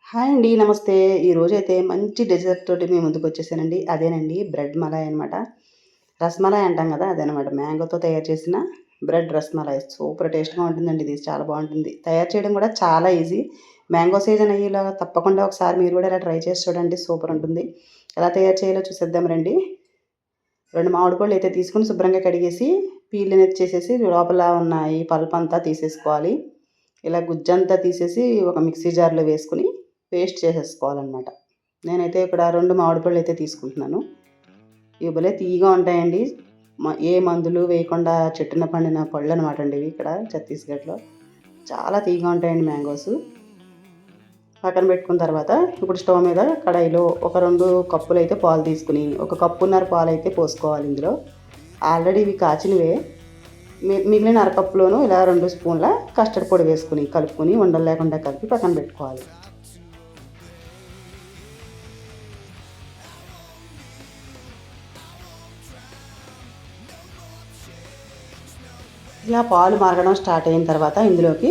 Hi అండి. నమస్తే. ఈరోజైతే మంచి డెజర్ట్ తోటి మీ ముందుకొచ్చేసానండి. అదేనండి బ్రెడ్ మలాయ్ అనమాట. రసమలాయ్ అంటాం గదా! అదనమాట. మ్యాంగోతో తయారు చేసిన బ్రెడ్ రసమలాయ్. సూపర్ టేస్ట్‌గా ఉంటుందండి ఇది. చాలా బావుంటుంది. తయారు చేయడం గూడా చాలా ఈజీ. మ్యాంగో సీజన్ అయ్యేలాగా తప్పకుండా ఒకసారి మీరు గూడా ఇలా ట్రై చేసి చూడండి. సూపర్ ఉంటుంది. ఎలా తయారు చేయాలో చూసేద్దాం రండి. 2 మామిడి పళ్ళు అయితే తీసుకొని శుభ్రంగా కడిగేసి పీల్ అనేది చేసేసి లోపల ఉన్న ఈ పల్పంతా తీసేసుకోవాలి. ఇలా గుజ్జంతా తీసేసి ఒక మిక్సీ జార్‌లో వేసుకొని పేస్ట్ చేసేసుకోవాలనమాట. నేనైతే ఇక్కడ 2 మామిడి పళ్ళైతే తీసుకుంటున్నాను. ఇవి భలే తియ్యగా ఉంటాయండి. ఏ మందులు వేయకుండా చెట్టున పండిన పళ్ళనమాట అండి ఇవి ఇక్కడ ఛత్తీస్‌గఢ్‌లో. చాలా తియ్యగా ఉంటాయండి మ్యాంగోసు. పక్కన పెట్టుకున్న తర్వాత ఇప్పుడు స్టవ్ మీద కడాయిలో ఒక 2 కప్పులైతే పాలు తీసుకొని, ఒక కప్పున్నర పాలైతే పోసుకోవాలి ఇందులో. ఆల్రెడీ ఇవి కాచినవే. మిగిలిన అరకప్పులోను ఇలా 2 స్పూన్ల కస్టర్డ్ పొడి వేసుకొని, కలుపుకొని ఉండలు లేకుండా కలిపి పక్కన పెట్టుకోవాలి. ఇలా పాలు మరగడం స్టార్ట్ అయిన తర్వాత ఇందులోకి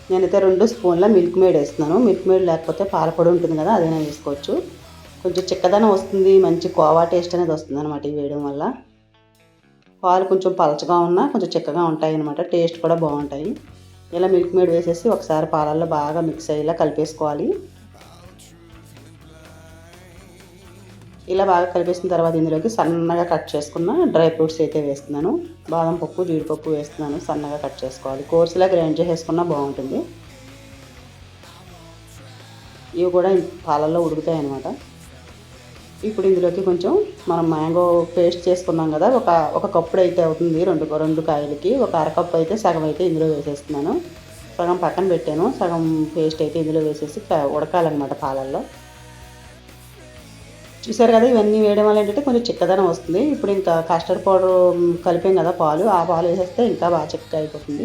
నేనైతే 2 స్పూన్ల మిల్క్ మేడ్ వేస్తున్నాను. మిల్క్ మేడ్ లేకపోతే పాలపొడి ఉంటుంది కదా, అదైనా వేసుకోవచ్చు. కొంచెం చిక్కదనం వస్తుంది, మంచి కోవా టేస్ట్ అనేది వస్తుంది అనమాట ఇవి వేయడం వల్ల. పాలు కొంచెం పలచగా ఉన్నా కొంచెం చిక్కగా ఉంటాయి అనమాట, టేస్ట్ కూడా బాగుంటాయి. ఇలా మిల్క్ మేడ్ వేసేసి ఒకసారి పాలల్లో బాగా మిక్స్ అయ్యేలా కలిపేసుకోవాలి. ఇలా బాగా కలిపేసిన తర్వాత ఇందులోకి సన్నగా కట్ చేసుకున్న డ్రై ఫ్రూట్స్ అయితే వేస్తున్నాను. బాదం పప్పు, జీడిపప్పు వేస్తున్నాను. సన్నగా కట్ చేసుకోవాలి. కోర్సులా గ్రైండ్ చేసేసుకున్నా బాగుంటుంది. ఇవి కూడా పాలల్లో ఉడుకుతాయి అన్నమాట. ఇప్పుడు ఇందులోకి కొంచెం మనం మ్యాంగో పేస్ట్ చేసుకున్నాం కదా, ఒక కప్పుడు అయితే అవుతుంది. రెండు కాయలకి ఒక అరకప్పు అయితే సగం అయితే ఇందులో వేసేస్తున్నాను. సగం పక్కన పెట్టాను. సగం పేస్ట్ అయితే ఇందులో వేసేసి ఉడకాలన్నమాట పాలల్లో. చూసారు కదా, ఇవన్నీ వేయడం వల్ల ఏంటంటే కొంచెం చిక్కదనం వస్తుంది. ఇప్పుడు ఇంకా కస్టర్డ్ పౌడర్ కలిపాం కదా పాలు, ఆ పాలు వేసేస్తే ఇంకా బాగా చిక్కగా అయిపోతుంది.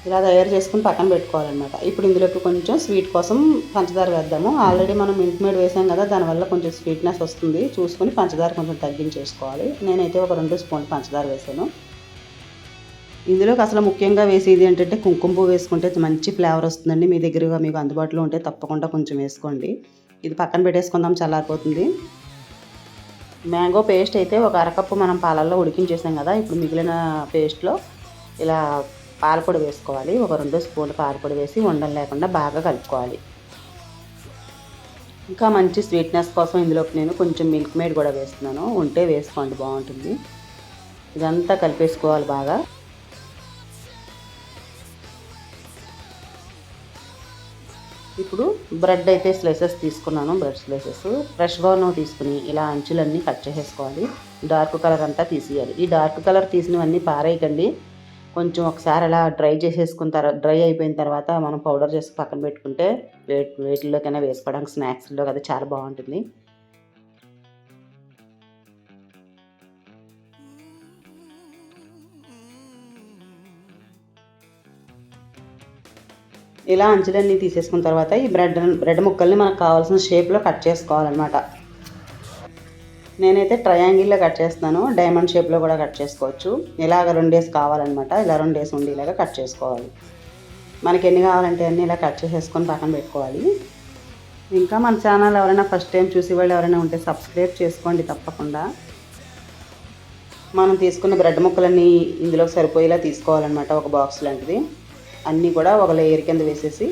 ఇలా తయారు చేసుకుని పక్కన పెట్టుకోవాలన్నమాట. ఇప్పుడు ఇందులోకి కొంచెం స్వీట్ కోసం పంచదార వేద్దాము. ఆల్రెడీ మనం మిల్క్ మేడ్ వేసాం కదా, దానివల్ల కొంచెం స్వీట్నెస్ వస్తుంది. చూసుకొని పంచదార కొంచెం తగ్గించేసుకోవాలి. నేనైతే ఒక 2 స్పూన్లు పంచదార వేసాను. ఇందులోకి అసలు ముఖ్యంగా వేసేది ఏంటంటే కుంకుమ పువ్వు వేసుకుంటే మంచి ఫ్లేవర్ వస్తుందండి. మీ దగ్గరగా మీకు అందుబాటులో ఉంటే తప్పకుండా కొంచెం వేసుకోండి. ఇది పక్కన పెట్టేసుకుందాం, చల్లారిపోతుంది. మ్యాంగో పేస్ట్ అయితే ఒక అరకప్పు మనం పాలల్లో ఉడికించేసాం కదా, ఇప్పుడు మిగిలిన పేస్ట్లో ఇలా పాలపొడి వేసుకోవాలి. ఒక 2 స్పూన్లు పాలపొడి వేసి ఉండలు లేకుండా బాగా కలుపుకోవాలి. ఇంకా మంచి స్వీట్నెస్ కోసం ఇందులోకి నేను కొంచెం మిల్క్ మేడ్ కూడా వేస్తున్నాను. ఉంటే వేసుకోండి, బాగుంటుంది. ఇదంతా కలిపేసుకోవాలి బాగా. ఇప్పుడు బ్రెడ్ అయితే స్లైసెస్ తీసుకున్నాను. బ్రెడ్ స్లైసెస్ ఫ్రెష్గా ఉన్నవి తీసుకుని ఇలా అంచులన్నీ కట్ చేసేసుకోవాలి. డార్క్ కలర్ అంతా తీసేయాలి. ఈ డార్క్ కలర్ తీసినవన్నీ పారేయకండి. కొంచెం ఒకసారి అలా డ్రై అయిపోయిన తర్వాత మనం పౌడర్ చేసి పక్కన పెట్టుకుంటే వేటిల్లోకైనా వేసుకోవడానికి స్నాక్స్లో కదా చాలా బాగుంటుంది. ఇలా అంచులన్నీ తీసేసుకున్న తర్వాత ఈ బ్రెడ్ ముక్కల్ని మనకు కావాల్సిన షేప్లో కట్ చేసుకోవాలన్నమాట. నేనైతే ట్రయాంగిల్లో కట్ చేస్తున్నాను. డైమండ్ షేప్లో కూడా కట్ చేసుకోవచ్చు. ఇలాగ 2 డేస్ కావాలన్నమాట. ఇలా 2 డేస్ ఉండేలాగా కట్ చేసుకోవాలి. మనకి ఎన్ని కావాలంటే అన్నీ ఇలా కట్ చేసేసుకొని పక్కన పెట్టుకోవాలి. ఇంకా మన ఛానల్ ఎవరైనా ఫస్ట్ టైం చూసి వాళ్ళు ఎవరైనా ఉంటే సబ్స్క్రైబ్ చేసుకోండి తప్పకుండా. మనం తీసుకున్న బ్రెడ్ ముక్కలన్నీ ఇందులోకి సరిపోయేలా తీసుకోవాలన్నమాట. ఒక బాక్స్ లాంటిది అన్నీ కూడా ఒక లేయర్ కింద వేసేసి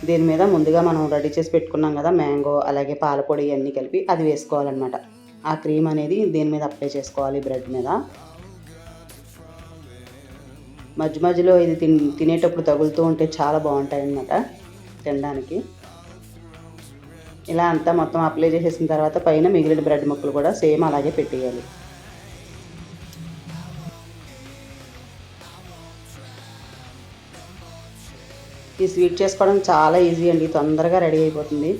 దీని మీద ముందుగా మనం రెడీ చేసి పెట్టుకున్నాం కదా మ్యాంగో, అలాగే పాలపొడి అన్నీ కలిపి అది వేసుకోవాలన్నమాట. ఆ క్రీమ్ అనేది దీని మీద అప్లై చేసుకోవాలి బ్రెడ్ మీద. మధ్య మధ్యలో ఇది తినేటప్పుడు తగులుతూ ఉంటే చాలా బాగుంటాయి అన్నమాట తినడానికి. ఇలా అంతా మొత్తం అప్లై చేసేసిన తర్వాత పైన మిగిలిన బ్రెడ్ ముక్కలు కూడా సేమ్ అలాగే పెట్టేయాలి. ఈ స్వీట్ చేసుకోవడం చాలా ఈజీ అండి, తొందరగా రెడీ అయిపోతుంది.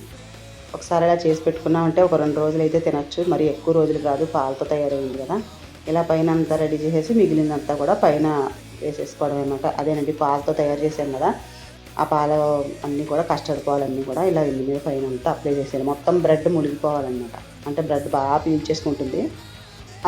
ఒకసారి ఇలా చేసి పెట్టుకున్నామంటే ఒక 2 రోజులు అయితే తినచ్చు. మరి ఎక్కువ రోజులు కాదు, పాలతో తయారైంది కదా. ఇలా పైన అంతా రెడీ చేసేసి మిగిలినంతా కూడా పైన వేసేసుకోవడం అనమాట. అదేనండి పాలతో తయారు చేసాం కదా, ఆ పాలు అన్నీ కూడా కస్టర్డ్ పాలన్నీ కూడా ఇలా ఇందు మీద పైన అంతా అప్లై చేసేయాలి. మొత్తం బ్రెడ్ మునిగిపోవాలన్నమాట. అంటే బ్రెడ్ బాగా పీల్చేసుకుంటుంది.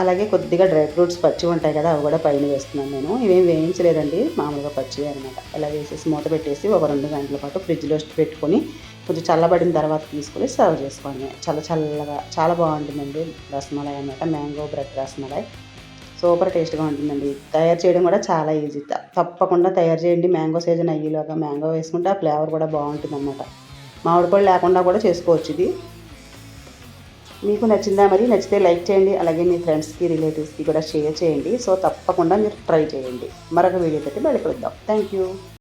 అలాగే కొద్దిగా డ్రై ఫ్రూట్స్ పచ్చివి ఉంటాయి కదా, అవి కూడా పైన వేస్తున్నాను నేను. ఇవేం వేయించలేదండి, మామూలుగా పచ్చివి అనమాట. ఇలా వేసేసి మూత పెట్టేసి ఒక 2 గంటల పాటు ఫ్రిడ్జ్లో పెట్టుకొని కొంచెం చల్లబడిన తర్వాత తీసుకొని సర్వ్ చేసుకోండి. చల్లగా చాలా బాగుంటుందండి రసమలై అనమాట. మ్యాంగో బ్రెడ్ రసమలై సూపర్ టేస్ట్గా ఉంటుందండి. తయారు చేయడం కూడా చాలా ఈజీ. తప్పకుండా తయారు చేయండి. మ్యాంగో సీజన్ అయ్యేలాగా మ్యాంగో వేసుకుంటే ఆ ఫ్లేవర్ కూడా బాగుంటుందన్నమాట. మామిడి పళ్ళు లేకుండా కూడా చేసుకోవచ్చు ఇది. మీకు నచ్చిందా మరి? నచ్చితే లైక్ చేయండి. అలాగే మీ ఫ్రెండ్స్కి రిలేటివ్స్కి కూడా షేర్ చేయండి. సో తప్పకుండా మీరు ట్రై చేయండి. మరొక వీడియో పెట్టి మళ్ళీ కలుద్దాం. Thank you.